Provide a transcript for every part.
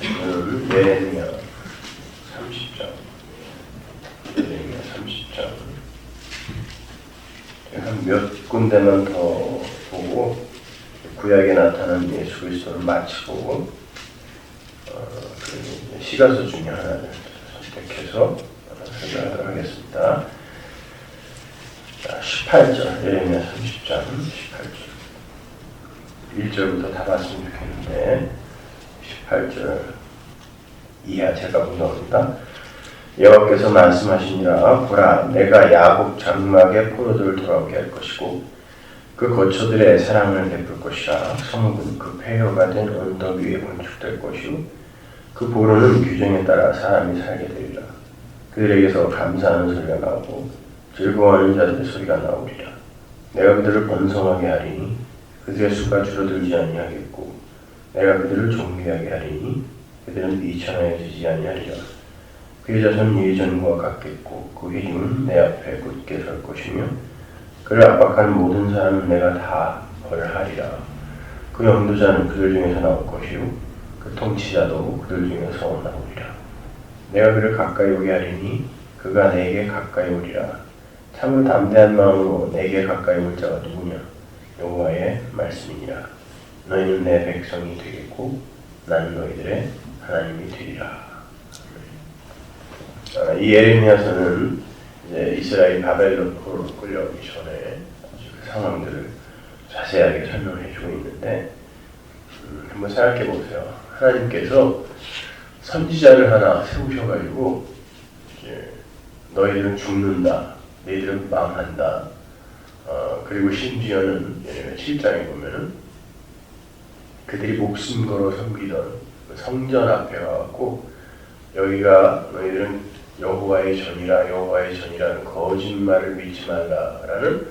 예레미야 30장. 예레미야 30장. 한 몇 군데만 더 보고 구약에 나타난 예수 그리스도를 마치고 그리고 시가서 중에 하나를 선택해서 생각하도록 하겠습니다. 자, 18절 예레미야 30장 18절 1절부터 다 봤으면 좋겠는데 18절 이하 제가 분노합니다. 여호와께서 말씀하시니라. 보라, 내가 야곱 장막에 포도들을 돌아오게 할 것이고 그 거처들의 사랑을 베풀 것이라. 성읍은 그 폐허가 된 언덕 위에 건축될 것이요 그 보로는 규정에 따라 사람이 살게 되리라. 그들에게서 감사하는 소리가 나오고 즐거워하는 자들의 소리가 나오리라. 내가 그들을 번성하게 하리니 그들의 수가 줄어들지 아니하겠고 내가 그들을 존귀하게 하리니 그들은 비천하여지지 아니하리라. 그의 자손은 예전과 같겠고 그의 힘은 내 앞에 굳게 설 것이며 그를 압박하는 모든 사람은 내가 다 벌하리라. 그 영도자는 그들 중에서 나올 것이요 그 통치자도 그들 중에서 나오리라. 내가 그를 가까이 오게 하리니 그가 내게 가까이 오리라. 참으로 담대한 마음으로 내게 가까이 올 자가 누구냐? 여호와의 말씀이니라. 너희는 내 백성이 되겠고 나는 너희들의 하나님이 되리라. 이 예레미야서는 이제 이스라엘이 바벨론으로 끌려오기 전에 그 상황들을 자세하게 설명해주고 있는데 한번 생각해 보세요. 하나님께서 선지자를 하나 세우셔가지고 이제 너희들은 죽는다, 너희들은 망한다. 그리고 심지어는 예레미야 7장에 보면은 그들이 목숨 걸어 섬기던 그 성전 앞에 와갖고 여기가 너희들은 여호와의 전이라 여호와의 전이라는 거짓말을 믿지 말라라는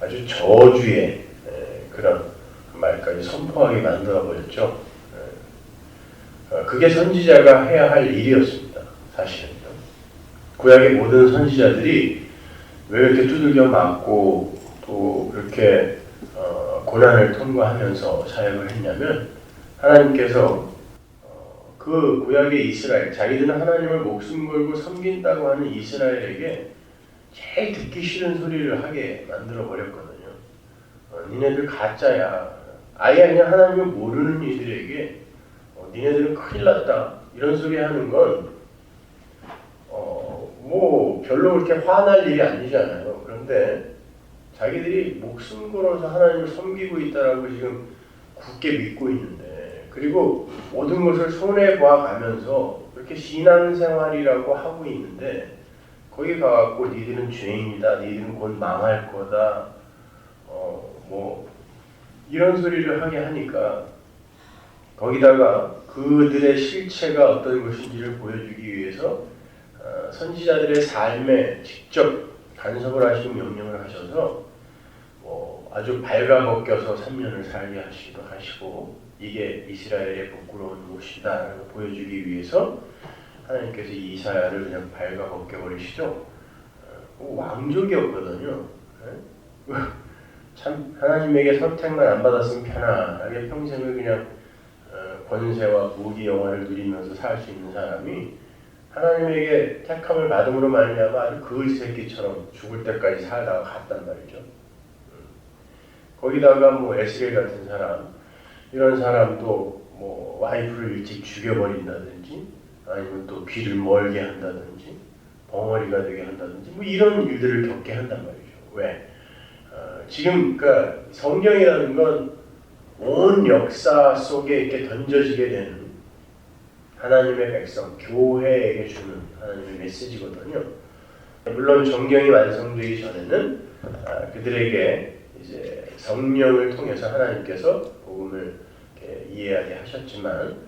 아주 저주의 그런 말까지 선포하게 만들어버렸죠. 그게 선지자가 해야 할 일이었습니다. 사실은요. 구약의 모든 선지자들이 왜 이렇게 두들겨 맞고 또 이렇게 고난을 통과하면서 사역을 했냐면 하나님께서 그 구약의 이스라엘, 자기들은 하나님을 목숨 걸고 섬긴다고 하는 이스라엘에게 제일 듣기 싫은 소리를 하게 만들어 버렸거든요. 니네들 가짜야. 아예 그냥 하나님을 모르는 이들에게 니네들은 큰일 났다. 이런 소리 하는 건 뭐 별로 그렇게 화날 일이 아니잖아요. 그런데 자기들이 목숨 걸어서 하나님을 섬기고 있다라고 지금 굳게 믿고 있는데 그리고 모든 것을 손해봐 가면서 그렇게 신앙생활이라고 하고 있는데 거기 가갖고 니들은 죄인이다, 니들은 곧 망할 거다, 뭐 이런 소리를 하게 하니까 거기다가 그들의 실체가 어떤 것인지를 보여주기 위해서 선지자들의 삶에 직접 간섭을 하시고 명령을 하셔서 아주 발가벗겨서 3년을 살게 하시기도 하시고 이게 이스라엘의 부끄러운 모습이다라고 보여주기 위해서 하나님께서 이 이사야를 그냥 발가벗겨 버리시죠. 왕족이었거든요. 참 하나님에게 선택만 안 받았으면 편안하게 평생을 그냥 권세와 무기 영화를 누리면서 살 수 있는 사람이 하나님에게 택함을 받음으로 말미암아 아주 그을 새끼처럼 죽을 때까지 살다가 갔단 말이죠. 거기다가 뭐 에스겔 같은 사람, 이런 사람도 뭐 와이프를 일찍 죽여버린다든지 아니면 또 귀를 멀게 한다든지 벙어리가 되게 한다든지 뭐 이런 일들을 겪게 한단 말이죠. 왜? 지금 그러니까 성경이라는 건 온 역사 속에 이렇게 던져지게 되는 하나님의 백성, 교회에게 주는 하나님의 메시지거든요. 물론 정경이 완성되기 전에는 그들에게 이제 성령을 통해서 하나님께서 복음을 이해하게 하셨지만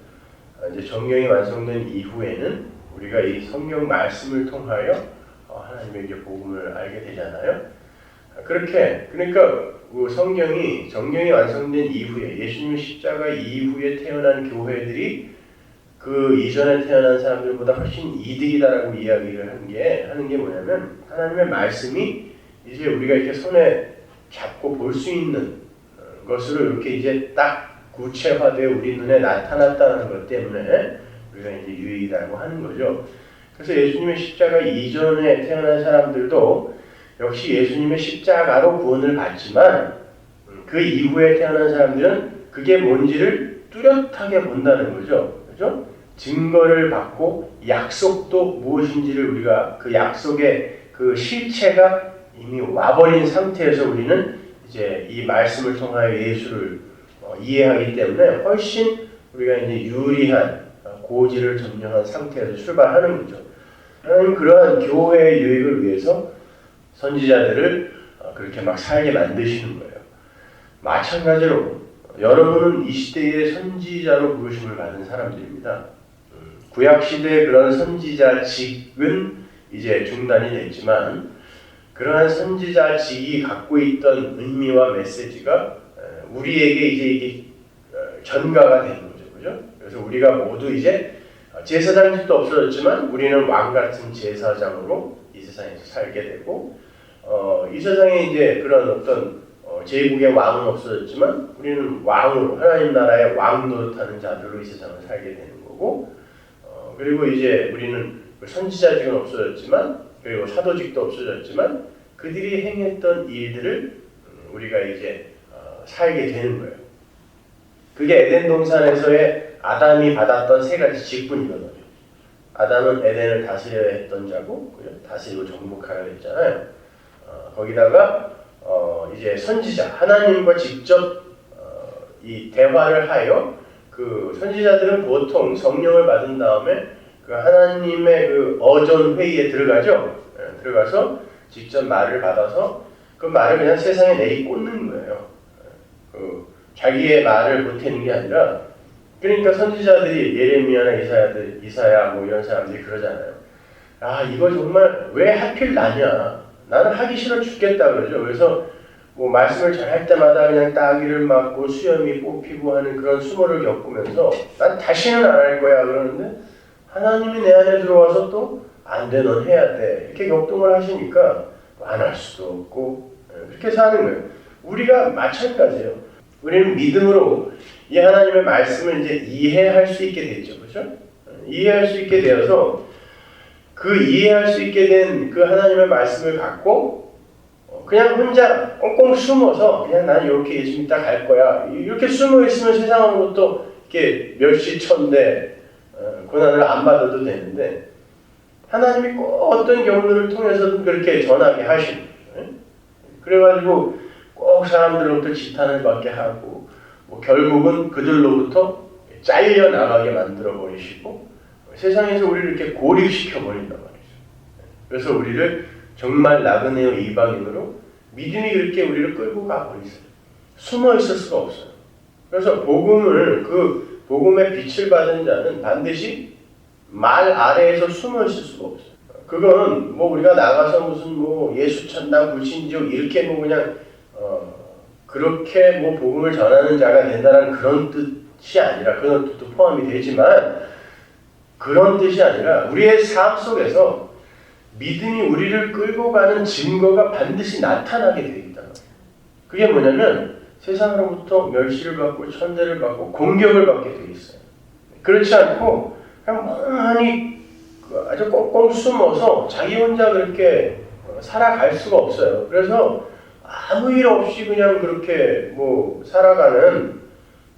이제 정경이 완성된 이후에는 우리가 이 성경 말씀을 통하여 하나님에게 복음을 알게 되잖아요. 그렇게 그러니까 성경이 정경이 완성된 이후에 예수님의 십자가 이후에 태어난 교회들이 그 이전에 태어난 사람들보다 훨씬 이득이다라고 이야기를 하는 게 뭐냐면 하나님의 말씀이 이제 우리가 이렇게 손에 잡고 볼 수 있는 것으로 이렇게 이제 딱 구체화되어 우리 눈에 나타났다는 것 때문에 우리가 이제 유익이라고 하는 거죠. 그래서 예수님의 십자가 이전에 태어난 사람들도 역시 예수님의 십자가로 구원을 받지만 그 이후에 태어난 사람들은 그게 뭔지를 뚜렷하게 본다는 거죠. 그죠? 증거를 받고 약속도 무엇인지를 우리가 그 약속의 그 실체가 이미 와버린 상태에서 우리는 이제 이 말씀을 통하여 예수를 이해하기 때문에 훨씬 우리가 이제 유리한 고지를 점령한 상태에서 출발하는 거죠. 하나님 그러한 교회의 유익을 위해서 선지자들을 그렇게 막 살게 만드시는 거예요. 마찬가지로 여러분은 이 시대의 선지자로 부르심을 받은 사람들입니다. 구약시대의 그런 선지자직은 이제 중단이 됐지만 그러한 선지자직이 갖고 있던 의미와 메시지가 우리에게 이제 이게 전가가 되는 거죠. 그죠? 그래서 우리가 모두 이제 제사장직도 없어졌지만 우리는 왕같은 제사장으로 이 세상에서 살게 되고 이 세상에 이제 그런 어떤 제국의 왕은 없어졌지만 우리는 왕으로 하나님 나라의 왕 노릇하는 자들로 이 세상을 살게 되는 거고 그리고 이제 우리는 선지자직은 없어졌지만 그리고 사도직도 없어졌지만 그들이 행했던 일들을 우리가 이제 살게 되는 거예요. 그게 에덴 동산에서의 아담이 받았던 세 가지 직분이거든요. 아담은 에덴을 다스려야 했던 자고 다스리고 정복하라 했잖아요. 거기다가 이제 선지자 하나님과 직접 이 대화를 하여 그 선지자들은 보통 성령을 받은 다음에 그 하나님의 그 어전 회의에 들어가죠. 들어가서 직접 말을 받아서 그 말을 그냥 세상에 내리꽂는 거예요. 자기의 말을 보태는 게 아니라 그러니까 선지자들이 예레미야나 이사야 뭐 이런 사람들이 그러잖아요. 아 이거 정말 왜 하필 나냐? 나는 하기 싫어 죽겠다 그러죠. 그래서 뭐 말씀을 잘할 때마다 그냥 따귀를 맞고 수염이 뽑히고 하는 그런 수모를 겪으면서 난 다시는 안 할 거야 그러는데 하나님이 내 안에 들어와서 또 안 돼, 넌 해야 돼 이렇게 격동을 하시니까 안 할 수도 없고 그렇게 사는 거예요. 우리가 마찬가지예요. 우리는 믿음으로 이 하나님의 말씀을 이제 이해할 수 있게 됐죠, 그렇죠? 이해할 수 있게 되어서 그 이해할 수 있게 된 그 하나님의 말씀을 갖고 그냥 혼자 꽁꽁 숨어서 그냥 난 이렇게 예수님 딱 갈 거야 이렇게 숨어 있으면 세상으로부터 이렇게 멸시천대 고난을 안 받아도 되는데 하나님이 꼭 어떤 경우를 통해서든 그렇게 전하게 하시는 거예요. 그래가지고 꼭 사람들로부터 지탄을 받게 하고 뭐 결국은 그들로부터 잘려 나가게 만들어 버리시고 세상에서 우리를 이렇게 고립시켜 버린단 말이죠. 그래서 우리를 정말 나그네요 이방인으로 믿음이 그렇게 우리를 끌고 가버리세요. 숨어 있을 수가 없어요. 그래서 그 복음의 빛을 받은 자는 반드시 말 아래에서 숨어 있을 수가 없어요. 그건 뭐 우리가 나가서 무슨 뭐 예수천당 불신지옥 이렇게 뭐 그냥 그렇게 뭐 복음을 전하는 자가 된다는 그런 뜻이 아니라 그런 뜻도 포함이 되지만 그런 뜻이 아니라 우리의 삶 속에서 믿음이 우리를 끌고 가는 증거가 반드시 나타나게 되어 있다. 그게 뭐냐면 세상으로부터 멸시를 받고 천대를 받고 공격을 받게 되어 있어요. 그렇지 않고 그냥 멍하니 아주 꽁꽁 숨어서 자기 혼자 그렇게 살아갈 수가 없어요. 그래서 아무 일 없이 그냥 그렇게 뭐 살아가는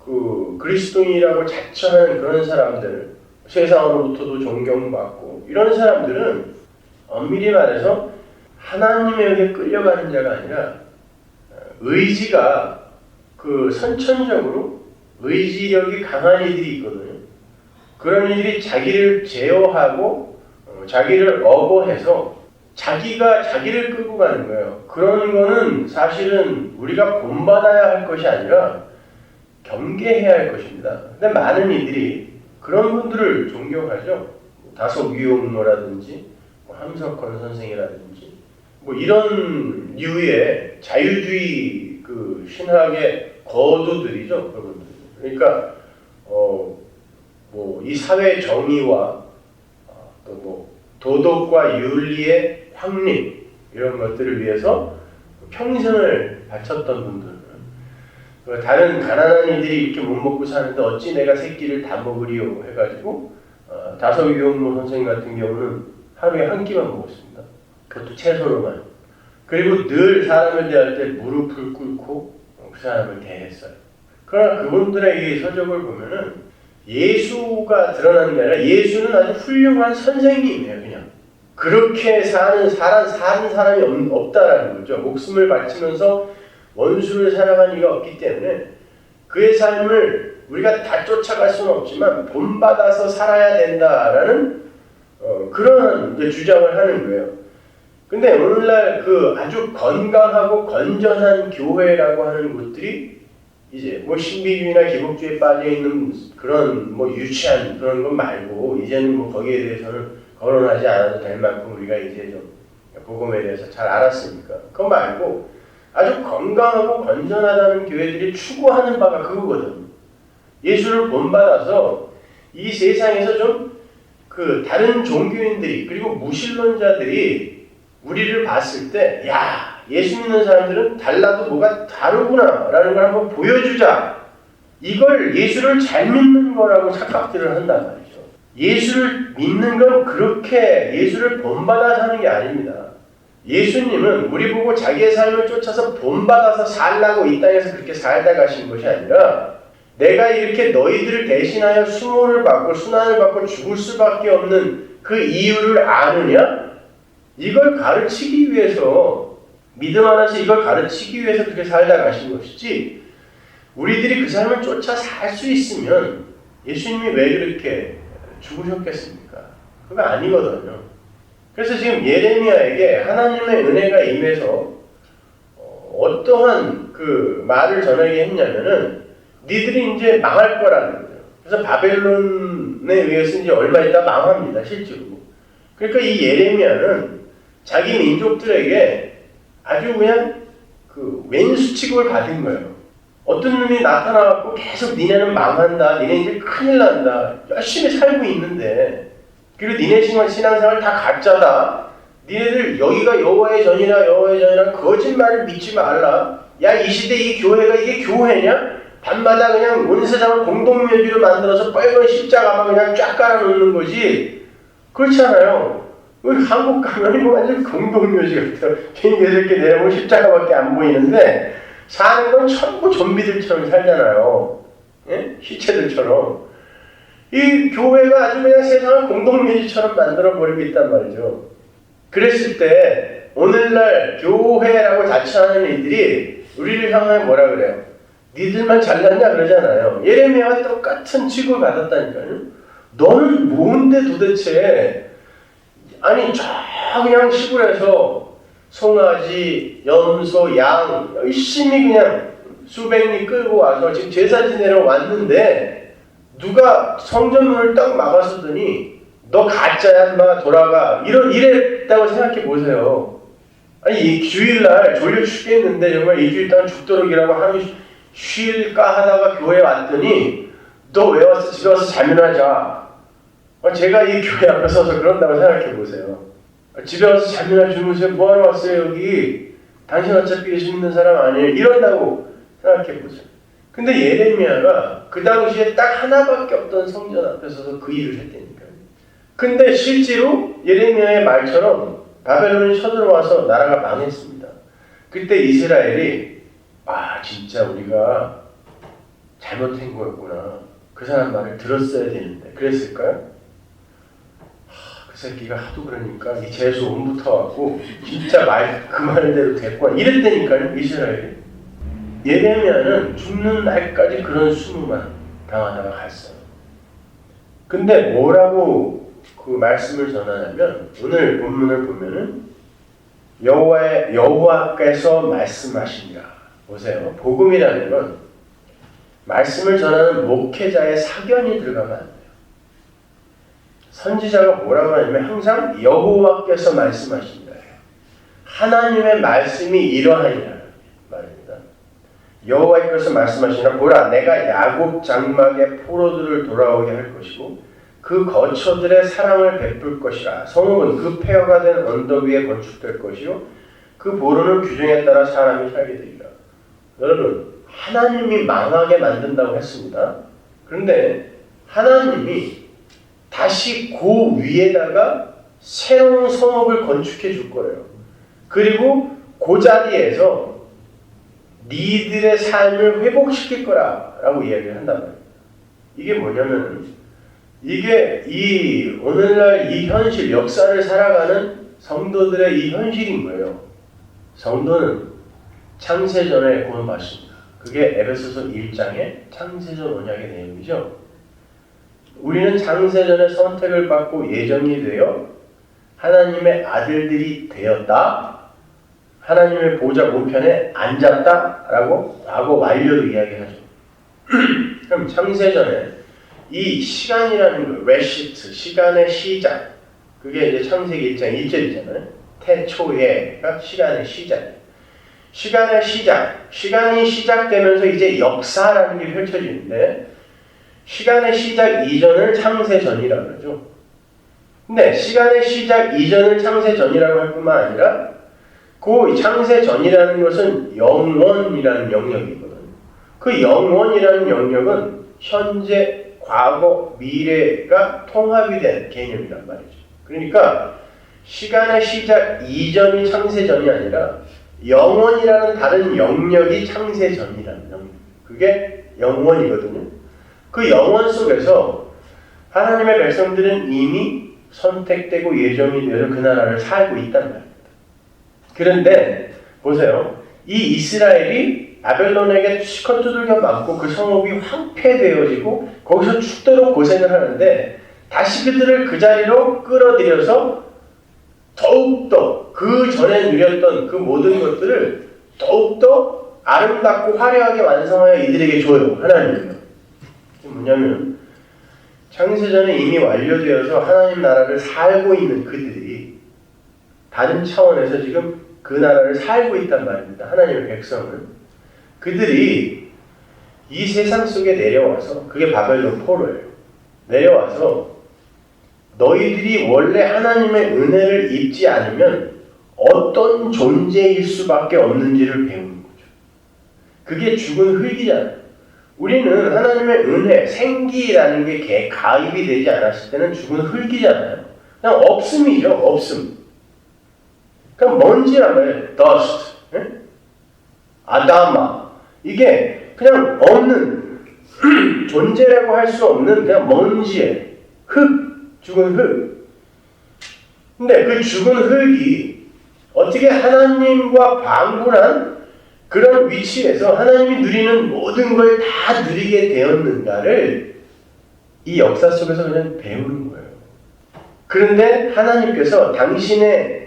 그 그리스도인이라고 자처하는 그런 사람들, 세상으로부터도 존경받고 이런 사람들은 엄밀히 말해서 하나님에게 끌려가는 자가 아니라 의지가 그 선천적으로 의지력이 강한 이들이 있거든요. 그런 이들이 자기를 제어하고 자기를 억어해서 자기가 자기를 끌고 가는 거예요. 그런 거는 사실은 우리가 본받아야 할 것이 아니라 경계해야 할 것입니다. 근데 많은 이들이 그런 분들을 존경하죠. 다속 유용노라든지 함석헌 선생이라든지 뭐 이런 류의 자유주의 그 신학의 거두들이죠. 그분들. 그러니까 뭐 이 사회 정의와 또 뭐 도덕과 윤리의 확립 이런 것들을 위해서 평생을 바쳤던 분들 다른 가난한 이들이 이렇게 못 먹고 사는데 어찌 내가 세 끼를 다 먹으리요 해가지고 다서유용로 선생님 같은 경우는 하루에 한 끼만 먹었습니다. 그것도 채소로만. 그리고 늘 사람을 대할 때 무릎을 꿇고 그 사람을 대했어요. 그러나 그분들의 이 서적을 보면은 예수가 드러나는 게 아니라 예수는 아주 훌륭한 선생님이에요. 그냥 그렇게 사는 사람이 없다라는 거죠. 목숨을 바치면서 원수를 사랑한 이가 없기 때문에 그의 삶을 우리가 다 쫓아갈 수는 없지만 본받아서 살아야 된다라는 그런 주장을 하는 거예요. 근데 오늘날 그 아주 건강하고 건전한 교회라고 하는 곳들이 이제 뭐 신비주의나 기복주의에 빠져 있는 그런 뭐 유치한 그런 것 말고 이제는 뭐 거기에 대해서는 거론하지 않아도 될 만큼 우리가 이제 좀 복음에 대해서 잘 알았으니까 그거 말고 아주 건강하고 건전하다는 교회들이 추구하는 바가 그거거든. 예수를 본받아서 이 세상에서 좀 그 다른 종교인들이 그리고 무신론자들이 우리를 봤을 때 야, 예수 믿는 사람들은 달라도 뭐가 다르구나 라는 걸 한번 보여주자. 이걸 예수를 잘 믿는 거라고 착각들을 한단 말이죠. 예수를 믿는 건 그렇게 예수를 본받아 사는 게 아닙니다. 예수님은 우리 보고 자기의 삶을 쫓아서 본받아서 살라고 이 땅에서 그렇게 살다 가신 것이 아니라 내가 이렇게 너희들을 대신하여 수모를 받고 순환을 받고 죽을 수밖에 없는 그 이유를 아느냐? 이걸 가르치기 위해서 믿음 안에서 이걸 가르치기 위해서 그렇게 살다 가신 것이지 우리들이 그 삶을 쫓아 살 수 있으면 예수님이 왜 그렇게 죽으셨겠습니까? 그거 아니거든요. 그래서 지금 예레미야에게 하나님의 은혜가 임해서 어떠한 그 말을 전하게 했냐면은 니들이 이제 망할 거라는 거예요. 그래서 바벨론에 의해서 이제 얼마 있다 망합니다, 실제로. 그러니까 이 예레미야는 자기 민족들에게 아주 그냥 그 왼수 취급을 받은 거예요. 어떤 놈이 나타나갖고 계속 니네는 망한다, 니네 이제 큰일 난다, 열심히 살고 있는데, 그리고 니네 신앙생활 다 가짜다. 니네들 여기가 여호와의 전이라 여호와의 전이라 거짓말을 믿지 말라. 야, 이 시대 이 교회가 이게 교회냐? 밤마다 그냥 온 세상을 공동묘지로 만들어서 빨간 십자가만 그냥 쫙 깔아놓는 거지. 그렇잖아요. 한국 가면 이거 완전 공동묘지 같아요. 괜히 이렇게 내려보면 십자가밖에 안 보이는데 사는 건 전부 좀비들처럼 살잖아요. 예? 시체들처럼. 이 교회가 아주 그냥 세상을 공동묘지처럼 만들어버리고 있단 말이죠. 그랬을 때 오늘날 교회라고 자처하는 이들이 우리를 향해 뭐라 그래요? 니들만 잘났냐 그러잖아요. 예레미야와 똑같은 취급을 받았다니까요. 너는 뭔데 도대체 아니 저 그냥 시골에서 송아지, 염소, 양 열심히 그냥 수백리 끌고 와서 지금 제사 지내러 왔는데 누가 성전문을 딱 막았더니 너 가짜야 인마 돌아가 이랬다고 생각해 보세요. 아니 이 주일날 졸려 죽겠는데 정말 이 주일 동안 죽도록이라고 하루 쉴까 하다가 교회에 왔더니 너 왜 왔어? 집에 와서 자면하자. 제가 이 교회 앞에 서서 그런다고 생각해 보세요. 집에 와서 자면하 주무세요. 뭐하러 왔어요 여기? 당신 어차피 예수 믿는 사람 아니에요. 이런다고 생각해 보세요. 근데 예레미야가 그 당시에 딱 하나밖에 없던 성전 앞에 서서 그 일을 했다니까요. 근데 실제로 예레미야의 말처럼 바벨론이 쳐들어와서 나라가 망했습니다. 그때 이스라엘이 진짜 우리가 잘못한 거였구나. 그 사람 말을 들었어야 되는데 그랬을까요? 그 새끼가 하도 그러니까 이 재수 옴부터 왔고 진짜 그 말대로 됐구나. 이랬다니까요. 이스라엘이. 예레미야는 죽는 날까지 그런 수모만 당하다가 갔어요. 근데 뭐라고 그 말씀을 전하냐면 오늘 본문을 보면은 여호와께서 말씀하시니라. 보세요. 복음이라는 건 말씀을 전하는 목회자의 사견이 들어가면 안 돼요. 선지자가 뭐라고 하냐면 항상 여호와께서 말씀하신다. 하나님의 말씀이 이러하니라는 말입니다. 여호와께서 말씀하시나 보라 내가 야곱 장막에 포로들을 돌아오게 할 것이고 그 거처들의 사랑을 베풀 것이라. 성읍은 그 폐허가 된 언덕 위에 건축될 것이요 그 보루는 규정에 따라 사람이 살게 되리라. 여러분 하나님이 망하게 만든다고 했습니다. 그런데 하나님이 다시 그 위에다가 새로운 성읍을 건축해 줄 거예요. 그리고 그 자리에서 니들의 삶을 회복시킬 거라고 이야기를 한단 말이에요. 이게 뭐냐면 이게 이 오늘날 이 현실 역사를 살아가는 성도들의 이 현실인 거예요. 성도는 창세전에 구원받습니다. 그게 에베소서 1장의 창세전 언약의 내용이죠. 우리는 창세전에 선택을 받고 예정이 되어 하나님의 아들들이 되었다. 하나님의 보좌 우편에 앉았다라고 완료로 이야기하죠. 그럼 창세전에 이 시간이라는 거, 레시트, 시간의 시작, 그게 이제 창세기 1장 1절이잖아요. 태초에가 시간의 시작. 시간의 시작, 시간이 시작되면서 이제 역사라는 게 펼쳐지는데 시간의 시작 이전을 창세전이라고 그러죠. 근데 시간의 시작 이전을 창세전이라고 할 뿐만 아니라 그 창세전이라는 것은 영원이라는 영역이거든요. 그 영원이라는 영역은 현재, 과거, 미래가 통합이 된 개념이란 말이죠. 그러니까 시간의 시작 이전이 창세전이 아니라 영원이라는 다른 영역이 창세전이라는 영역. 그게 영원이거든요. 그 영원 속에서 하나님의 백성들은 이미 선택되고 예정이 되어서 그 나라를 살고 있단 말입니다. 그런데 보세요. 이 이스라엘이 바벨론에게 시커 두들겨 맞고 그 성읍이 황폐되어지고 거기서 죽도록 고생을 하는데 다시 그들을 그 자리로 끌어들여서 더욱더 그 전에 누렸던 그 모든 것들을 더욱더 아름답고 화려하게 완성하여 이들에게 줘요. 하나님은요. 뭐냐면 창세전에 이미 완료되어서 하나님 나라를 살고 있는 그들이 다른 차원에서 지금 그 나라를 살고 있단 말입니다. 하나님의 백성은. 그들이 이 세상 속에 내려와서, 그게 바벨론 포로예요. 내려와서 너희들이 원래 하나님의 은혜를 입지 않으면 어떤 존재일 수밖에 없는지를 배우는 거죠. 그게 죽은 흙이잖아요. 우리는 하나님의 은혜, 생기라는 게 가입이 되지 않았을 때는 죽은 흙이잖아요. 그냥 없음이죠. 없음. 그냥 먼지란 말이에요. dust. 예? 아다마. 이게 그냥 없는 존재라고 할 수 없는 그냥 먼지에 흙, 죽은 흙. 근데 그 죽은 흙이 어떻게 하나님과 방불한 그런 위치에서 하나님이 누리는 모든 걸 다 누리게 되었는가를 이 역사 속에서 그냥 배우는 거예요. 그런데 하나님께서 당신의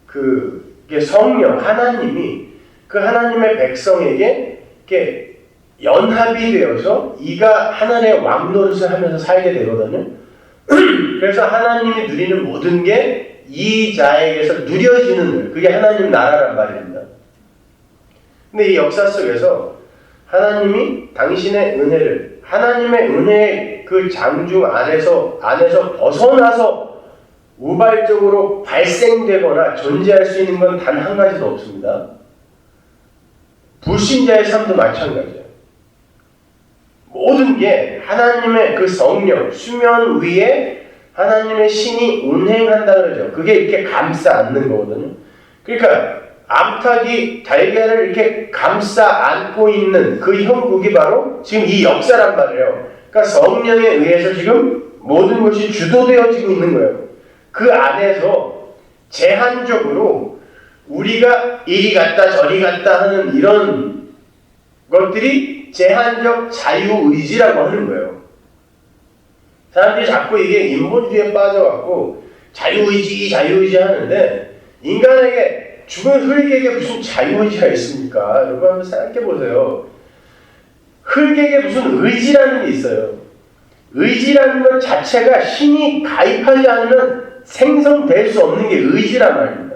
그 성령, 하나님이 그 하나님의 백성에게 이렇게 연합이 되어서 이가 하나님의 왕노릇을 하면서 살게 되거든요. 그래서 하나님이 누리는 모든 게 이 자에게서 누려지는 거예요. 그게 하나님 나라란 말입니다. 근데 이 역사 속에서 하나님이 당신의 은혜를, 하나님의 은혜의 그 장중 안에서 벗어나서 우발적으로 발생되거나 존재할 수 있는 건 단 한 가지도 없습니다. 불신자의 삶도 마찬가지예요. 모든 게 하나님의 그 성령, 수면 위에 하나님의 신이 운행한다 그러죠. 그게 이렇게 감싸 안는 거거든요. 그러니까 암탉이 달걀을 이렇게 감싸 안고 있는 그 형국이 바로 지금 이 역사란 말이에요. 그러니까 성령에 의해서 지금 모든 것이 주도되어지고 있는 거예요. 그 안에서 제한적으로 우리가 이리 갔다 저리 갔다 하는 이런 것들이 제한적 자유의지라고 하는 거예요. 사람들이 자꾸 이게 인본주의에 빠져갖고 자유의지 하는데 인간에게 죽은 흙에게 무슨 자유의지가 있습니까? 여러분 한번 생각해 보세요. 흙에게 무슨 의지라는 게 있어요. 의지라는 것 자체가 신이 가입하지 않으면 생성될 수 없는 게 의지란 말입니다.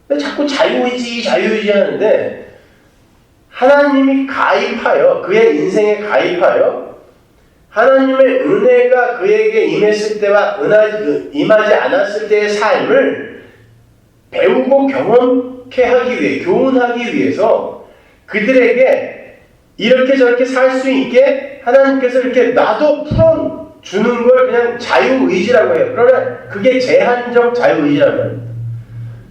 근데 자꾸 자유의지 하는데 하나님이 가입하여 그의 인생에 가입하여 하나님의 은혜가 그에게 임했을 때와 임하지 않았을 때의 삶을 배우고 경험케 하기 위해, 교훈하기 위해서 그들에게 이렇게 저렇게 살 수 있게 하나님께서 이렇게 놔둬 풀어주는 걸 그냥 자유의지라고 해요. 그러나 그게 제한적 자유의지라고 합니다.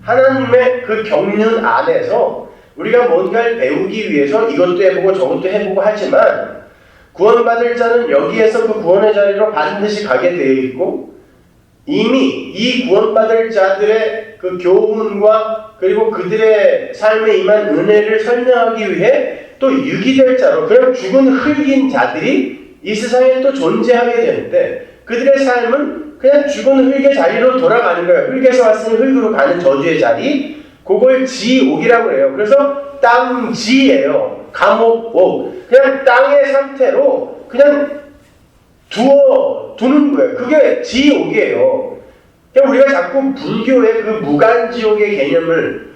하나님의 그 경륜 안에서 우리가 뭔가를 배우기 위해서 이것도 해보고 저것도 해보고 하지만 구원받을 자는 여기에서 그 구원의 자리로 반드시 가게 되어 있고 이미 이 구원받을 자들의 그 교훈과 그리고 그들의 삶에 임한 은혜를 설명하기 위해 또 유기될 자로 그냥 죽은 흙인 자들이 이 세상에 또 존재하게 되는데 그들의 삶은 그냥 죽은 흙의 자리로 돌아가는 거예요. 흙에서 왔으니 흙으로 가는 저주의 자리, 그걸 지옥이라고 해요. 그래서 땅지예요. 감옥, 그냥 땅의 상태로 그냥 두는 거예요. 그게 지옥이에요. 그러니까 우리가 자꾸 불교의 그 무간지옥의 개념을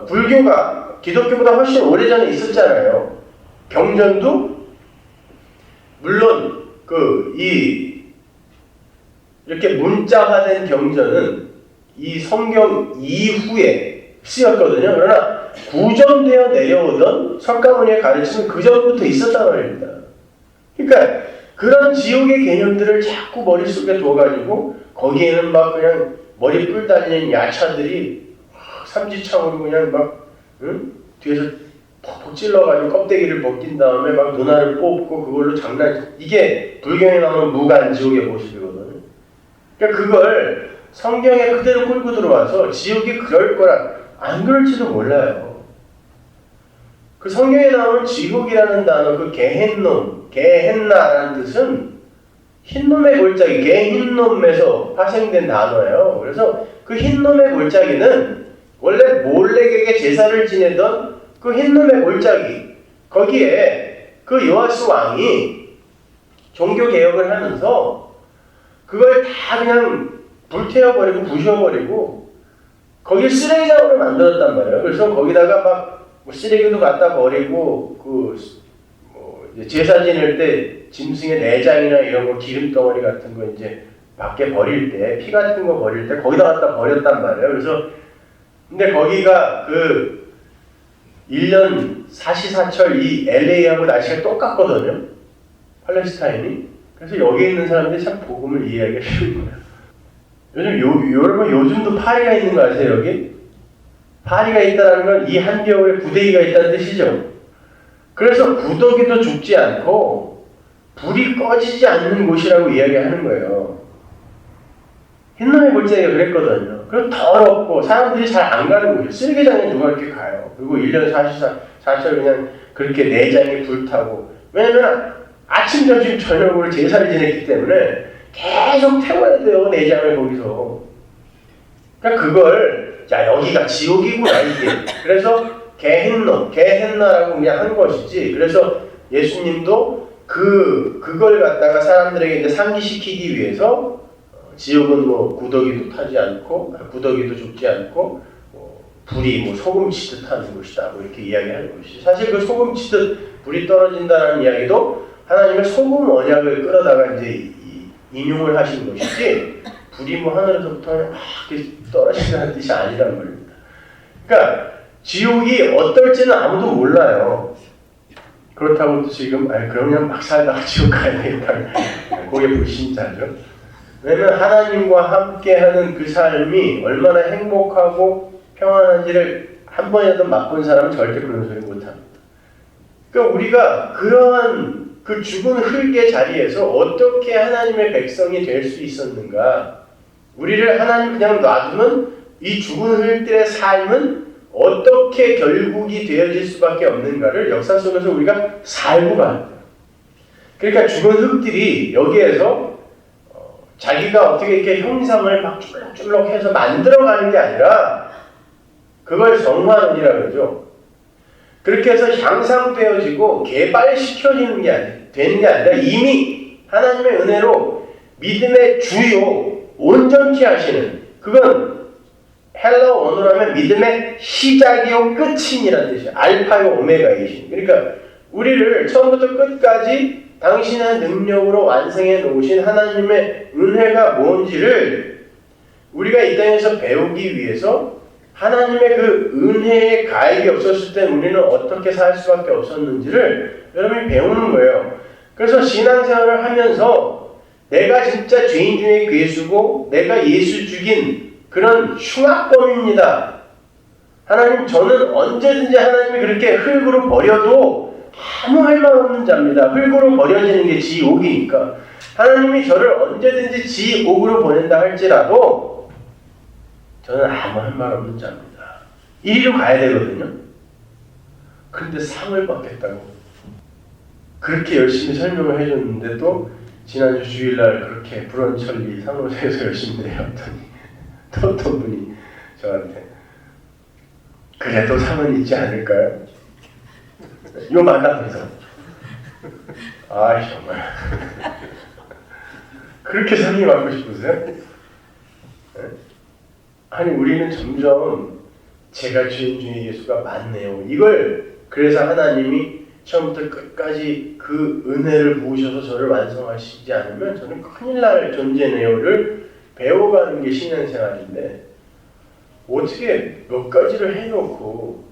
불교가 기독교보다 훨씬 오래전에 있었잖아요. 경전도 물론 이렇게 문자화된 경전은 이 성경 이후에 쓰였거든요. 그러나 구전되어 내려오던 석가모니의 가르침은 그 전부터 있었단 말입니다. 그러니까 그런 지옥의 개념들을 자꾸 머릿속에 둬가지고 거기에는 막 그냥 머리 뿔 달린 야차들이 삼지창으로 그냥 막 뒤에서 퍽퍽 찔러가지고 껍데기를 벗긴 다음에 막 눈알을 뽑고 그걸로 이게 불경에 나오는 무간지옥의 모습이거든요. 그러니까 그걸 성경에 그대로 끌고 들어와서 지옥이 그럴 거라 안 그럴지도 몰라요. 그 성경에 나오는 지옥이라는 단어, 그 게헨나라는 뜻은 흰놈의 골짜기, 게흰놈에서 파생된 단어예요. 그래서 그 흰놈의 골짜기는 원래 몰렉에게 제사를 지내던 그 흰놈의 골짜기, 거기에 그 요아스 왕이 종교개혁을 하면서 그걸 다 그냥 불태워버리고 부셔버리고 거기 쓰레기장으로 만들었단 말이에요. 그래서 거기다가 막 뭐 쓰레기도 갖다 버리고 제사 지낼 때 짐승의 내장이나 이런 거 기름덩어리 같은 거 이제 밖에 버릴 때 피 같은 거 버릴 때 거기다 갖다 버렸단 말이에요. 그래서 근데 거기가 그 1년 사시사철 이 LA하고 날씨가 똑같거든요. 팔레스타인이. 그래서 여기 있는 사람들이 참 복음을 이해하기가 쉬운 거예요. 여러분 요즘도 파리가 있는 거 아세요? 여기? 파리가 있다는 건 이 한겨울에 구데기가 있다는 뜻이죠. 그래서 구더기도 죽지 않고 불이 꺼지지 않는 곳이라고 이야기하는 거예요. 흰놈의 골짜기가 그랬거든요. 그리고 더럽고 사람들이 잘 안 가는 곳이에요. 쓰레기장에 누가 이렇게 가요. 그리고 1년 44철 그냥 그렇게 내장이 불타고. 왜냐면 아침, 점심, 저녁으로 제사를 지냈기 때문에 계속 태워야 돼요. 내장을 거기서. 그러니까 그걸 여기가 지옥이구나 이게. 그래서 게헨나라고 그냥 한 것이지. 그래서 예수님도 그걸 갖다가 사람들에게 이제 상기시키기 위해서 지옥은 뭐 구더기도 타지 않고 구더기도 죽지 않고 불이 소금 치듯 하는 것이다. 뭐 이렇게 이야기하는 것이지. 사실 그 소금 치듯 불이 떨어진다는 이야기도 하나님의 소금 언약을 끌어다가 이제 인용을 하신 것이지. 불이 하늘에서부터 이렇게 떨어진다는 뜻이 아니란 말입니다. 그러니까 지옥이 어떨지는 아무도 몰라요. 그렇다고 또 지금 그럼 그냥 막 살다가 지옥 가야 되겠다. 그게 불신자죠. 왜냐면 하나님과 함께하는 그 삶이 얼마나 행복하고 평안한지를 한 번이라도 맛본 사람은 절대 그런 소리 못합니다. 그러니까 우리가 그러한 그 죽은 흙의 자리에서 어떻게 하나님의 백성이 될 수 있었는가? 우리를 하나님 그냥 놔두면 이 죽은 흙들의 삶은 어떻게 결국이 되어질 수밖에 없는가를 역사 속에서 우리가 살고 갑니다. 그러니까 죽은 흙들이 여기에서 자기가 어떻게 이렇게 형상을 막 쭈룩쭈룩해서 만들어가는 게 아니라 그걸 성화론이라고 그러죠. 그렇게 해서 향상되어지고 개발시켜지는 게 되는 게 아니라 이미 하나님의 은혜로 믿음의 주요 온전케 하시는, 그건 헬라어 원어로 하면 믿음의 시작이요 끝이니라는 뜻이에요. 알파요 오메가이신. 그러니까 우리를 처음부터 끝까지 당신의 능력으로 완성해 놓으신 하나님의 은혜가 뭔지를 우리가 이 땅에서 배우기 위해서 하나님의 그 은혜의 가입이 없었을 때 우리는 어떻게 살 수밖에 없었는지를 여러분이 배우는 거예요. 그래서 신앙생활을 하면서 내가 진짜 죄인 중에 괴수고 내가 예수 죽인 그런 흉악범입니다. 하나님, 저는 언제든지 하나님이 그렇게 흙으로 버려도 아무 할 말 없는 자입니다. 흙으로 버려지는 게 지옥이니까 하나님이 저를 언제든지 지옥으로 보낸다 할지라도 저는 아무 할 말 없는 자입니다. 이리로 가야 되거든요. 그런데 상을 받겠다고 그렇게 열심히 설명을 해줬는데 또 지난주 주일날 그렇게 불원천리 상호사에서 열심히 내었더니 또 어떤 분이 저한테 그래도 상은 있지 않을까요? 요 만나면서 아 정말 그렇게 상이 받고 싶으세요? 네? 아니 우리는 점점 제가 죄인 중에 예수가 많네요. 이걸 그래서 하나님이 처음부터 끝까지 그 은혜를 부으셔서 저를 완성하시지 않으면 저는 큰일 날 존재네요를 배워가는 게 신앙생활인데 어떻게 몇 가지를 해놓고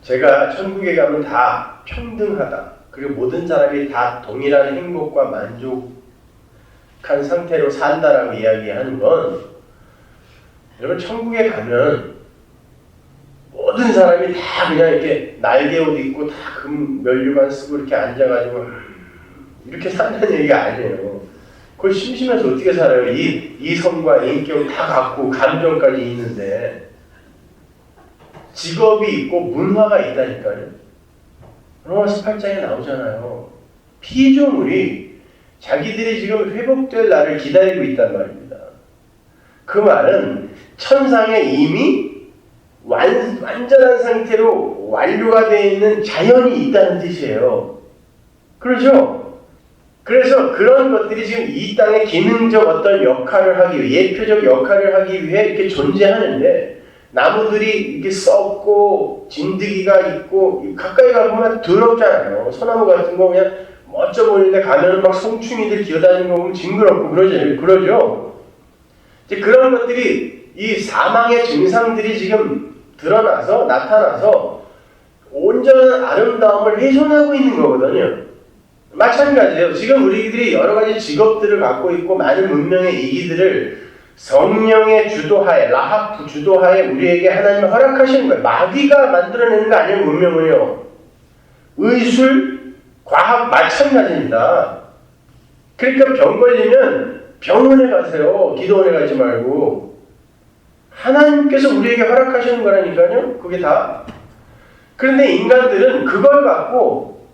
제가 천국에 가면 다 평등하다. 그리고 모든 사람이 다 동일한 행복과 만족한 상태로 산다라고 이야기하는 건 여러분 천국에 가면 모든 사람이 다 그냥 이렇게 날개 옷 입고 다 금 면류관 쓰고 이렇게 앉아가지고 이렇게 산다는 얘기가 아니에요. 그걸 심심해서 어떻게 살아요? 이성과 인격 다 갖고 감정까지 있는데 직업이 있고 문화가 있다니까요. 로마서 8장에 나오잖아요. 피조물이 자기들이 지금 회복될 날을 기다리고 있단 말입니다. 그 말은 천상에 이미 완전한 상태로 완료가 되어 있는 자연이 있다는 뜻이에요. 그렇죠? 그래서 그런 것들이 지금 이 땅에 기능적 어떤 역할을 하기 위해, 예표적 역할을 하기 위해 이렇게 존재하는데 나무들이 이렇게 썩고 진드기가 있고 가까이 가보면 더럽잖아요. 소나무 같은 거 그냥 멋져 보이는데 가면은 막 송충이들 기어다니는 거 보면 징그럽고 그러죠. 이제 그런 것들이 이 사망의 증상들이 지금 드러나서 나타나서 온전한 아름다움을 훼손하고 있는 거거든요. 마찬가지예요. 지금 우리들이 여러 가지 직업들을 갖고 있고 많은 문명의 이기들을 성령의 주도하에, 라합 주도하에 우리에게 하나님이 허락하시는 거예요. 마귀가 만들어내는 거 아니에요, 문명은요. 의술, 과학 마찬가지입니다. 그러니까 병 걸리면 병원에 가세요. 기도원에 가지 말고. 하나님께서 우리에게 허락하시는 거라니까요. 그게 다. 그런데 인간들은 그걸 갖고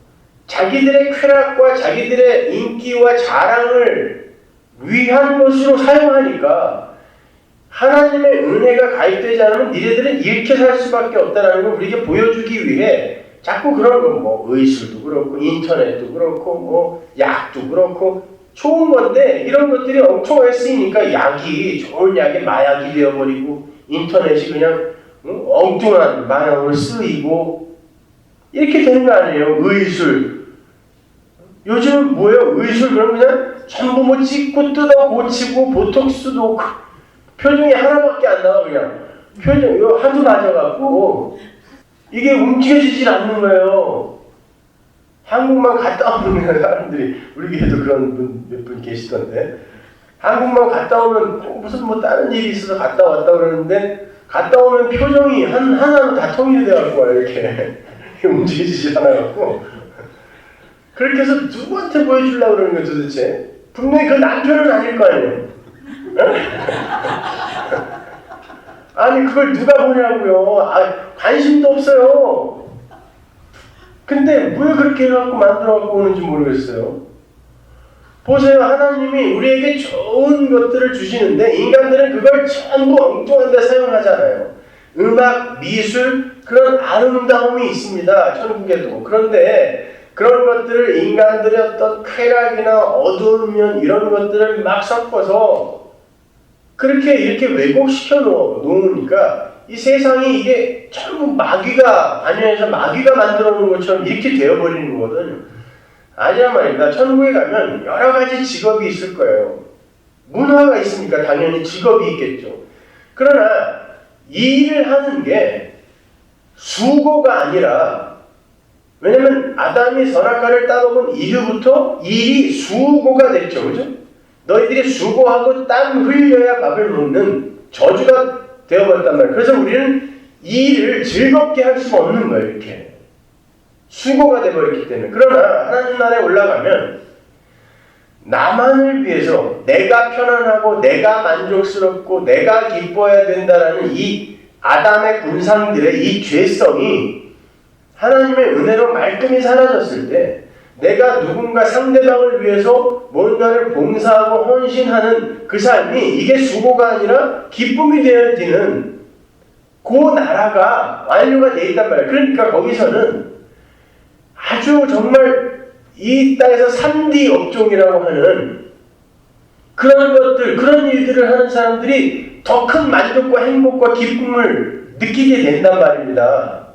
자기들의 쾌락과 자기들의 인기와 자랑을 위한 것으로 사용하니까 하나님의 은혜가 가입되지 않으면 니네들은 이렇게 살 수밖에 없다는 걸 우리에게 보여주기 위해 자꾸 그런 거, 뭐 의술도 그렇고 인터넷도 그렇고 뭐 약도 그렇고 좋은 건데 이런 것들이 엄청나게 쓰이니까 약이 좋은 약이 마약이 되어버리고 인터넷이 그냥 엉뚱한 마약으로 쓰이고 이렇게 되는 거 아니에요. 의술. 요즘 뭐예요? 의술 그러면 그냥 전부 뭐 찍고 뜯어 고치고 보톡스 놓고 표정이 하나밖에 안 나와. 그냥 표정 이거 하도 낮아갖고 이게 움직여지질 않는 거예요. 한국만 갔다 오는 사람들이 우리 교회도 그런 분 몇 분 계시던데 한국만 갔다 오면 무슨 뭐 다른 일이 있어서 갔다 왔다 그러는데 갔다 오면 표정이 하나로 다 통일이 돼갖고 이렇게 움직이지 않아갖고 그렇게 해서 누구한테 보여주려고 그러는 거예요 도대체? 분명히 그 남편은 아닐 거 아니에요. 아니 그걸 누가 보냐고요. 관심도 없어요. 근데 왜 그렇게 해갖고 만들어갖고 오는지 모르겠어요. 보세요. 하나님이 우리에게 좋은 것들을 주시는데 인간들은 그걸 전부 엉뚱한 데 사용하잖아요. 음악, 미술, 그런 아름다움이 있습니다. 천국에도. 그런데 그런 것들을 인간들의 어떤 쾌락이나 어두운 면 이런 것들을 막 섞어서 그렇게 이렇게 왜곡시켜 놓으니까 이 세상이 이게 전부 마귀가 관여해서 마귀가 만들어 놓은 것처럼 이렇게 되어버리는 거거든요. 아니란 말입니다. 천국에 가면 여러 가지 직업이 있을 거예요. 문화가 있으니까 당연히 직업이 있겠죠. 그러나 이 일을 하는 게 수고가 아니라, 왜냐면 아담이 선악과를 따먹은 이후부터 일이 수고가 됐죠. 그죠? 너희들이 수고하고 땀 흘려야 밥을 먹는 저주가 되어버렸단 말이에요. 그래서 우리는 이 일을 즐겁게 할 수가 없는 거예요. 이렇게 수고가 되어버렸기 때문에. 그러나 하나님 나라에 올라가면 나만을 위해서 내가 편안하고 내가 만족스럽고 내가 기뻐해야 된다라는 이 아담의 군상들의 이 죄성이 하나님의 은혜로 말끔히 사라졌을 때 내가 누군가 상대방을 위해서 뭔가를 봉사하고 헌신하는 그 삶이 이게 수고가 아니라 기쁨이 되어지는 그 나라가 완료가 되어 있단 말이에요. 그러니까 거기서는 아주 정말 이 땅에서 3D 업종이라고 하는 그런 것들, 그런 일들을 하는 사람들이 더 큰 만족과 행복과 기쁨을 느끼게 된단 말입니다.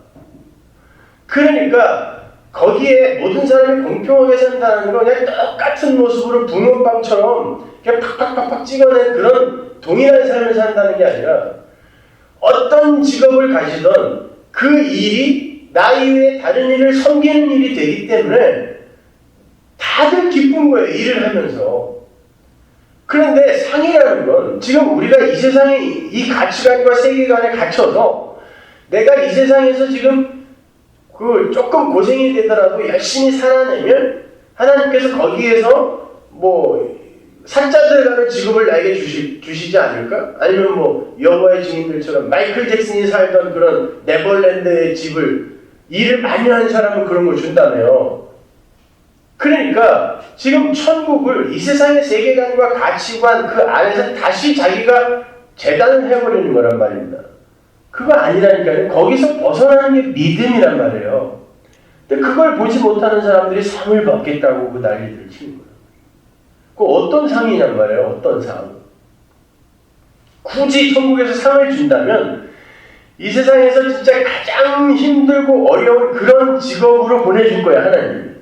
그러니까 거기에 모든 사람이 공평하게 산다는 거 그냥 똑같은 모습으로 붕어빵처럼 그냥 팍팍팍팍 찍어낸 그런 동일한 삶을 산다는 게 아니라 어떤 직업을 가지던 그 일이 나 이외에 다른 일을 섬기는 일이 되기 때문에 다들 기쁜 거예요. 일을 하면서. 그런데 상이라는 건 지금 우리가 이 세상에 이 가치관과 세계관에 갇혀서 내가 이 세상에서 지금 그 조금 고생이 되더라도 열심히 살아내면 하나님께서 거기에서 뭐 산자 들어가는 직업을 나에게 주시지 않을까? 아니면 뭐 여호와의 증인들처럼 마이클 잭슨이 살던 그런 네버랜드의 집을 일을 많이 하는 사람은 그런 걸 준다며요. 그러니까 지금 천국을 이 세상의 세계관과 가치관 그 안에서 다시 자기가 재단을 해버리는 거란 말입니다. 그거 아니라니까요. 거기서 벗어나는 게 믿음이란 말이에요. 근데 그걸 보지 못하는 사람들이 상을 받겠다고 그 난리를 치는 거예요. 그 어떤 상이냔 말이에요. 어떤 상. 굳이 천국에서 상을 준다면 이 세상에서 진짜 가장 힘들고 어려운 그런 직업으로 보내줄 거야, 하나님.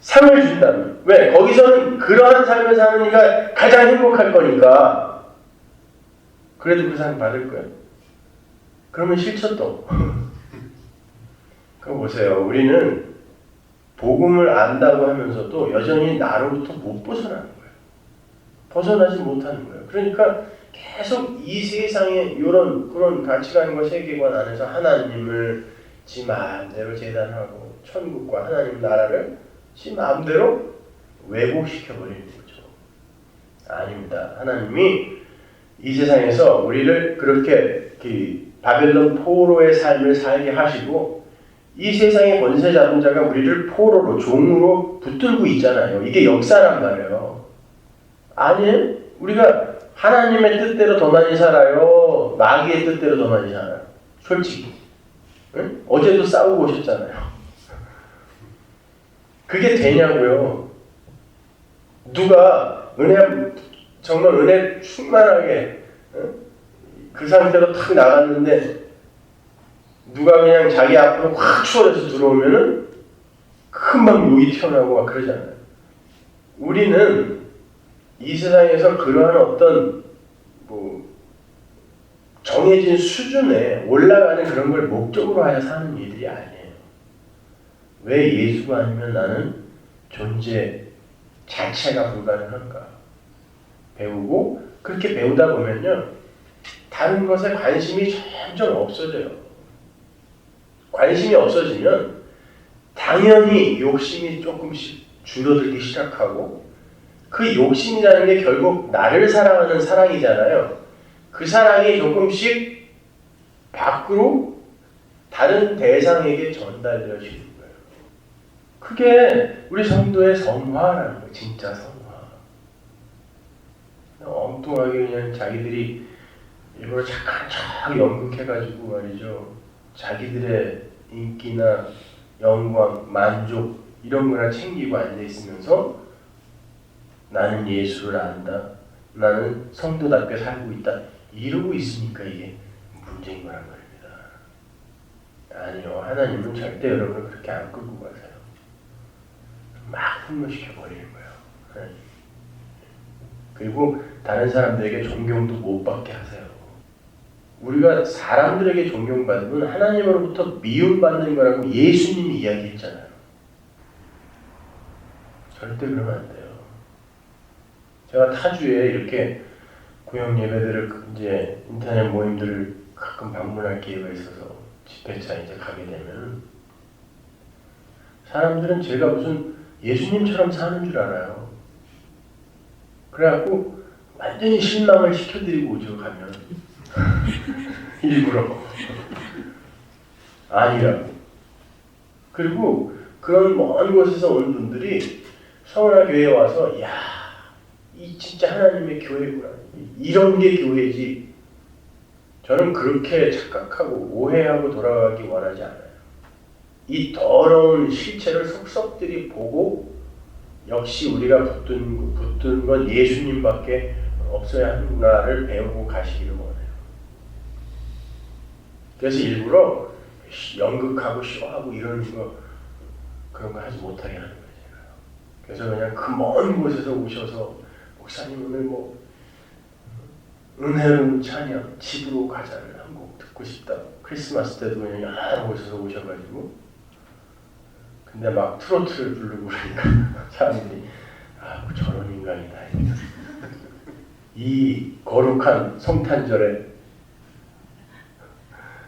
상을 준다면. 왜? 거기서는 그러한 삶을 사는 이가 가장 행복할 거니까. 그래도 그 상 받을 거야. 그러면 싫죠 또. 그럼 보세요. 우리는 복음을 안다고 하면서도 여전히 나로부터 못 벗어나는 거예요. 벗어나지 못하는 거예요. 그러니까 계속 이 세상의 이런 그런 가치관과 세계관 안에서 하나님을 지 마음대로 재단하고 천국과 하나님 나라를 지 마음대로 왜곡시켜버리는 거죠. 아닙니다. 하나님이 이 세상에서 우리를 그렇게 바벨론 포로의 삶을 살게 하시고 이 세상의 권세 잡은 자가 우리를 포로로 종으로 붙들고 있잖아요. 이게 역사란 말이에요. 아니, 우리가 하나님의 뜻대로 더 많이 살아요? 마귀의 뜻대로 더 많이 살아요? 솔직히. 응? 어제도 싸우고 오셨잖아요. 그게 되냐고요. 누가 정말 은혜 충만하게 그 상태로 탁 나갔는데 누가 그냥 자기 앞으로 확 추월해서 들어오면은 금방 욕이 튀어나오고 막 그러잖아요. 우리는 이 세상에서 그러한 어떤 뭐 정해진 수준에 올라가는 그런 걸 목적으로 하여 사는 일들이 아니에요. 왜 예수가 아니면 나는 존재 자체가 불가능한가? 배우고 그렇게 배우다 보면요. 다른 것에 관심이 점점 없어져요. 관심이 없어지면 당연히 욕심이 조금씩 줄어들기 시작하고 그 욕심이라는 게 결국 나를 사랑하는 사랑이잖아요. 그 사랑이 조금씩 밖으로 다른 대상에게 전달되어지는 거예요. 그게 우리 성도의 성화라는 거예요. 진짜 성화. 엉뚱하게 그냥 자기들이 일부러 착한 척 연극해가지고 말이죠. 자기들의 인기나 영광, 만족 이런 거나 챙기고 앉아있으면서 나는 예수를 안다. 나는 성도답게 살고 있다. 이러고 있으니까 이게 문제인 거란 말입니다. 아니요. 하나님은 절대 여러분을 그렇게 안 끌고 가세요. 막 분노시켜버리는 거예요. 하나님. 그리고 다른 사람들에게 존경도 못 받게 하세요. 우리가 사람들에게 존경받으면 하나님으로부터 미움받는 거라고 예수님이 이야기했잖아요. 절대 그러면 안 돼요. 제가 타주에 이렇게 구역 예배들을 이제 인터넷 모임들을 가끔 방문할 기회가 있어서 집회차 이제 가게 되면 사람들은 제가 무슨 예수님처럼 사는 줄 알아요. 그래갖고 완전히 실망을 시켜드리고 오죠, 가면. 일부러. 아니라고. 그리고 그런 먼 곳에서 온 분들이 서울화 교회에 와서 야, 이 진짜 하나님의 교회구나. 이런 게 교회지. 저는 그렇게 착각하고 오해하고 돌아가기 원하지 않아요. 이 더러운 실체를 속속들이 보고 역시 우리가 붙든 건 예수님밖에 없어야 하는구나를 배우고 가시기를 원해요. 그래서 일부러 연극하고 쇼하고 이런 거 그런 거 하지 못하게 하는 거예요. 그래서 그냥 그 먼 곳에서 오셔서 목사님 오늘 뭐 은혜로운 찬양 집으로 가자를 한 곡 듣고 싶다. 크리스마스 때도 그냥 여러 곳에서 오셔가지고 근데 막 트로트를 부르고 그러니까 사람들이 아 저런 인간이다. 이 거룩한 성탄절에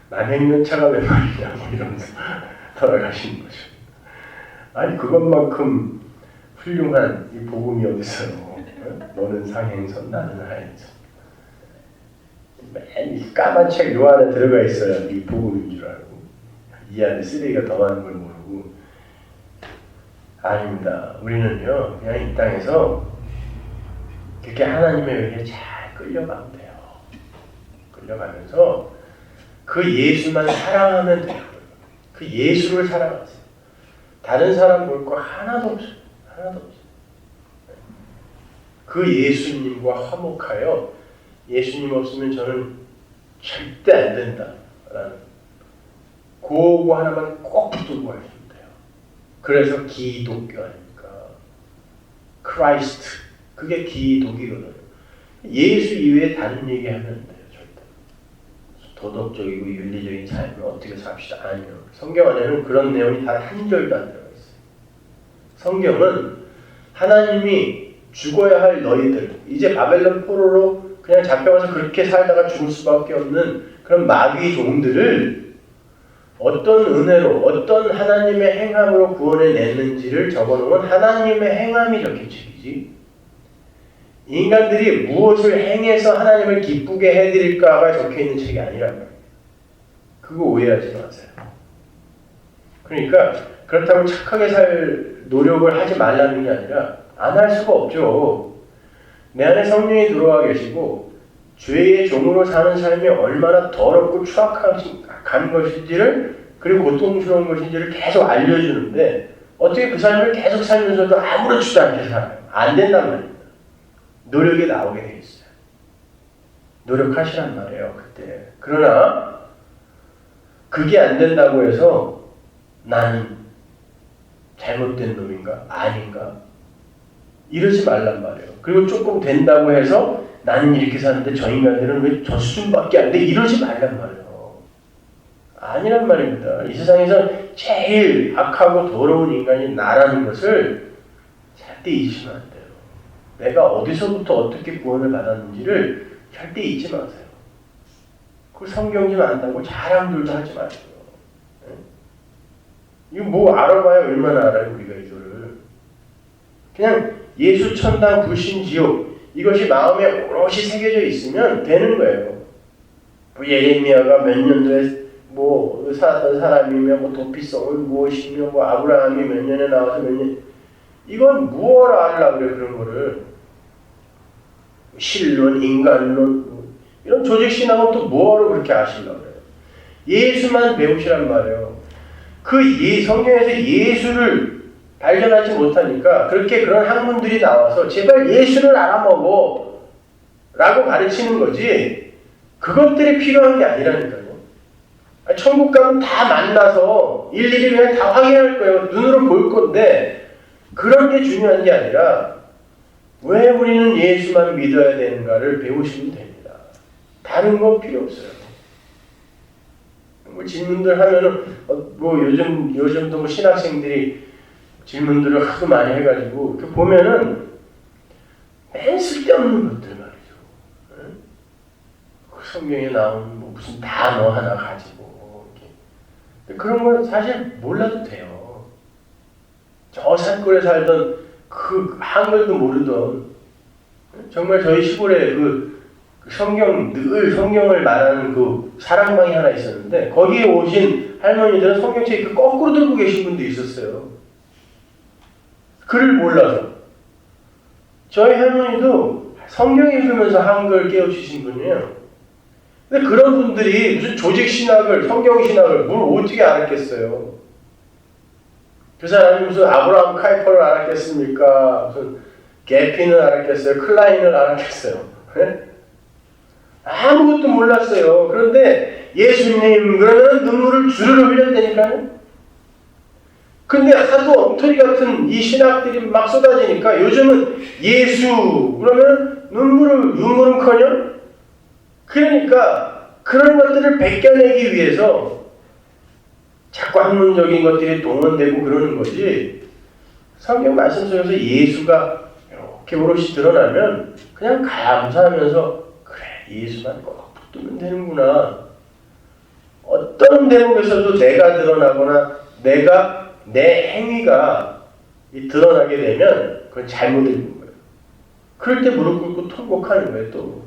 남행연차가 왜 말이냐 뭐 이러면서 돌아가시는 거죠. 아니 그것만큼 훌륭한 이 복음이 어딨어요. 너는 상행선 나는 하행선. 맨 이 까만 책 요 안에 들어가 있어야 이 복음인 줄 알고 이 안에 쓰레기가 더 많은 걸 모르고 아닙니다. 우리는요 그냥 이 땅에서 그렇게 하나님의 의에 잘 끌려가면 돼요. 끌려가면서 그 예수만 사랑하면 돼요. 그 예수를 사랑하세요. 다른 사람 볼 거 하나도 없어요. 하나도 없어요. 그 예수님과 화목하여 예수님 없으면 저는 절대 안 된다라는 그거 하나만 꼭 붙들고 가시면 돼요. 그래서 기독교 아닙니까? 크라이스트 그게 기독이거든요. 예수 이외에 다른 얘기하면 안 돼요. 절대. 도덕적이고 윤리적인 삶을 어떻게 삽시다. 아니요. 성경 안에는 그런 내용이 단 한 절도 안 들어가 있어요. 성경은 하나님이 죽어야 할 너희들 이제 바벨론 포로로 그냥 잡혀가서 그렇게 살다가 죽을 수밖에 없는 그런 마귀 종들을 어떤 은혜로 어떤 하나님의 행함으로 구원해 냈는지를 적어놓은 하나님의 행함이 적힌 책이지 인간들이 무엇을 행해서 하나님을 기쁘게 해드릴까가 적혀있는 책이 아니란 말이에요. 그거 오해하지 마세요. 그러니까 그렇다고 착하게 살 노력을 하지 말라는 게 아니라 안 할 수가 없죠. 내 안에 성령이 들어와 계시고 죄의 종으로 사는 삶이 얼마나 더럽고 추악한 것인지를 그리고 고통스러운 것인지를 계속 알려주는데 어떻게 그 삶을 계속 살면서도 아무렇지도 않게 살아요. 안 된단 말입니다. 노력이 나오게 돼 있어요. 노력하시란 말이에요. 그때. 그러나 그게 안 된다고 해서 나는 잘못된 놈인가? 아닌가? 이러지 말란 말이에요. 그리고 조금 된다고 해서 나는 이렇게 사는데 저 인간들은 왜 저 수준밖에 안 돼? 이러지 말란 말이에요. 아니란 말입니다. 이 세상에서 제일 악하고 더러운 인간이 나라는 것을 절대 잊으시면 안 돼요. 내가 어디서부터 어떻게 구원을 받았는지를 절대 잊지 마세요. 그 성경 좀 안다고 자랑들도 하지 마세요. 네? 이거 뭐 알아봐야 얼마나 알아요 우리가 이거를. 그냥 예수 천당 불신 지옥 이것이 마음에 오롯이 새겨져 있으면 되는 거예요. 뭐 예레미야가 몇 년도에 뭐 살았던 사람이며 뭐 도피성은 무엇이며 뭐 아브라함이 몇 년에 나와서 몇 년 이건 무엇을 알려고 그래 그런 거를 신론, 인간론 이런 조직신학은 또 뭐하러 그렇게 아시려고 그래요. 예수만 배우시란 말이에요. 그 성경에서 예수를 발견하지 못하니까 그렇게 그런 학문들이 나와서 제발 예수를 알아먹어 라고 가르치는 거지 그것들이 필요한 게 아니라니까요. 천국 가면 다 만나서 일일이 그냥 다 확인할 거예요. 눈으로 볼 건데 그런 게 중요한 게 아니라 왜 우리는 예수만 믿어야 되는가를 배우시면 됩니다. 다른 건 필요 없어요. 뭐 질문들 하면은 뭐 요즘도 뭐 신학생들이 질문들을 하도 많이 해가지고 그 보면은 맨 쓸데없는 것들 말이죠. 응? 그 성경에 나온 뭐 무슨 단어 하나 가지고 그런 건 사실 몰라도 돼요. 저 산골에 살던 그 한글도 모르던 정말 저희 시골에 그 늘 성경을 말하는 그 사랑방이 하나 있었는데 거기에 오신 할머니들은 성경책 그 거꾸로 들고 계신 분도 있었어요. 글을 몰라서. 저희 할머니도 성경 읽으면서 한글 깨우치신 분이에요. 근데 그런 분들이 무슨 조직신학을, 성경신학을 뭘 어떻게 알았겠어요? 그 사람이 무슨 아브라함 카이퍼를 알았겠습니까? 무슨 게피는 알았겠어요? 클라인을 알았겠어요? 네? 아무것도 몰랐어요. 그런데 예수님 그러면 눈물을 주르르 흘렸다니까요. 근데 하도 엉터리 같은 이 신학들이 막 쏟아지니까 요즘은 예수 그러면 눈물은커녕 그러니까 그런 것들을 베껴내기 위해서 자꾸 학문적인 것들이 동원되고 그러는 거지. 성경 말씀 속에서 예수가 이렇게 오롯이 드러나면 그냥 감사하면서 그래 예수만 꼭 붙들면 되는구나. 어떤 대목에서도 내가 드러나거나 내 행위가 드러나게 되면 그건 잘못 읽는 거예요. 그럴 때 무릎 꿇고 통곡하는 거예요. 또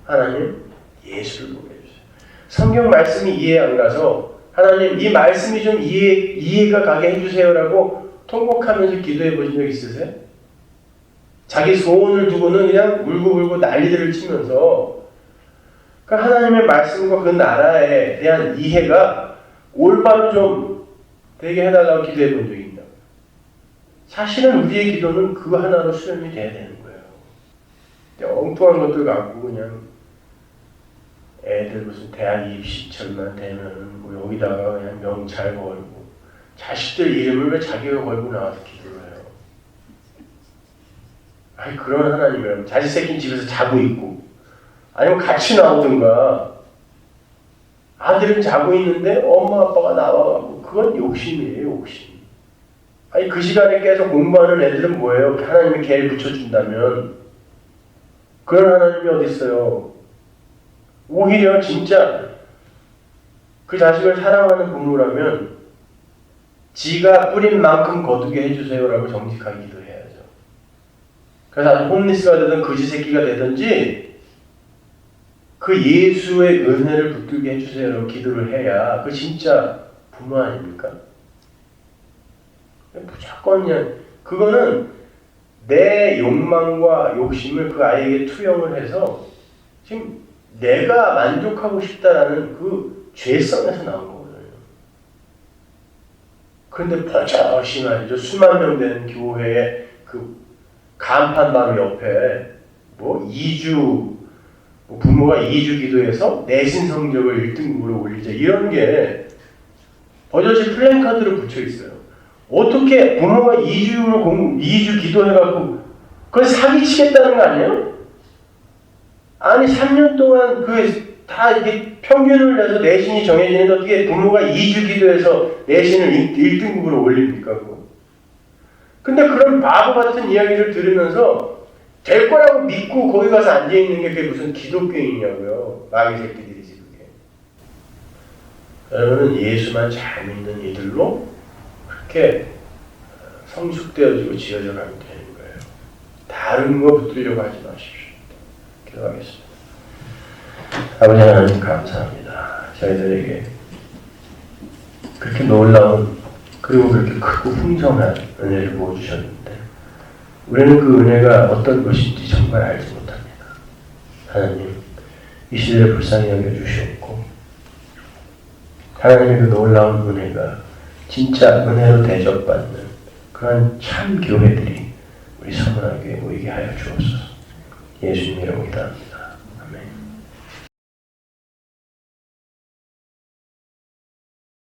하나님 예수를 보게 해주세요. 성경 말씀이 이해 안 가서 하나님 이 말씀이 좀 이해가 가게 해주세요라고 통곡하면서 기도해 보신 적 있으세요? 자기 소원을 두고는 그냥 울고 난리들을 치면서 그 하나님의 말씀과 그 나라에 대한 이해가 올바로 좀 되게 해달라고 기도해 본 적이 있나? 사실은 우리의 기도는 그 하나로 수렴이 돼야 되는 거예요. 엉뚱한 것들 갖고 그냥 애들 무슨 대학 입시철만 되면은 뭐 여기다가 그냥 명찰 걸고 자식들 이름을 왜 자기가 걸고 나와서 기도를 해요? 아니 그런 하나님이라면 자식 새끼는 집에서 자고 있고 아니면 같이 나오든가 아들은 자고 있는데 엄마 아빠가 나와가지고 그건 욕심이에요. 욕심. 아니 그 시간에 깨서 공부하는 애들은 뭐예요? 하나님이 개를 붙여준다면 그런 하나님이 어디 있어요? 오히려 진짜 그 자식을 사랑하는 부모라면 지가 뿌린 만큼 거두게 해주세요라고 정직하게 기도해야죠. 그래서 아주 홈리스가 되든 거지 새끼가 되든지 그 예수의 은혜를 붙들게 해주세요라고 기도를 해야 그 진짜 부모 아닙니까? 무조건 그냥 그거는 내 욕망과 욕심을 그 아이에게 투영을 해서 지금 내가 만족하고 싶다라는 그 죄성에서 나온 거거든요. 그런데 버젓이 말이죠. 수만 명 되는 교회의 그 간판 바로 옆에 뭐 2주 부모가 2주 기도해서 내신 성적을 1등급으로 올리자 이런 게 버젓이 플랜카드로 붙여 있어요. 어떻게 부모가 2주 기도해갖고 그걸 사기치겠다는 거 아니에요? 아니 3년 동안 그 다 이게 평균을 내서 내신이 정해지는데 어떻게 부모가 2주 기도해서 내신을 1등급으로 올립니까? 그거? 근데 그런 바보 같은 이야기를 들으면서 될 거라고 믿고 거기 가서 앉아있는 게 그게 무슨 기독교인이냐고요. 마귀 새끼들이지 그게. 여러분은 예수만 잘 믿는 이들로 그렇게 성숙되어지고 지어져 가면 되는 거예요. 다른 거 붙들려고 하지 마십시오. 기도하겠습니다. 아버지 하나님 감사합니다. 저희들에게 그렇게 놀라운 그리고 그렇게 크고 풍성한 은혜를 부어주셨는데 우리는 그 은혜가 어떤 것인지 정말 알지 못합니다. 하나님 이 시대를 불쌍히 여겨주시옵고 하나님의 그 놀라운 은혜가 진짜 은혜로 대접받는 그런 참 교회들이 우리 서문화교회에 모이게 하여 주옵소서. 예수님 이름으로 기도합니다.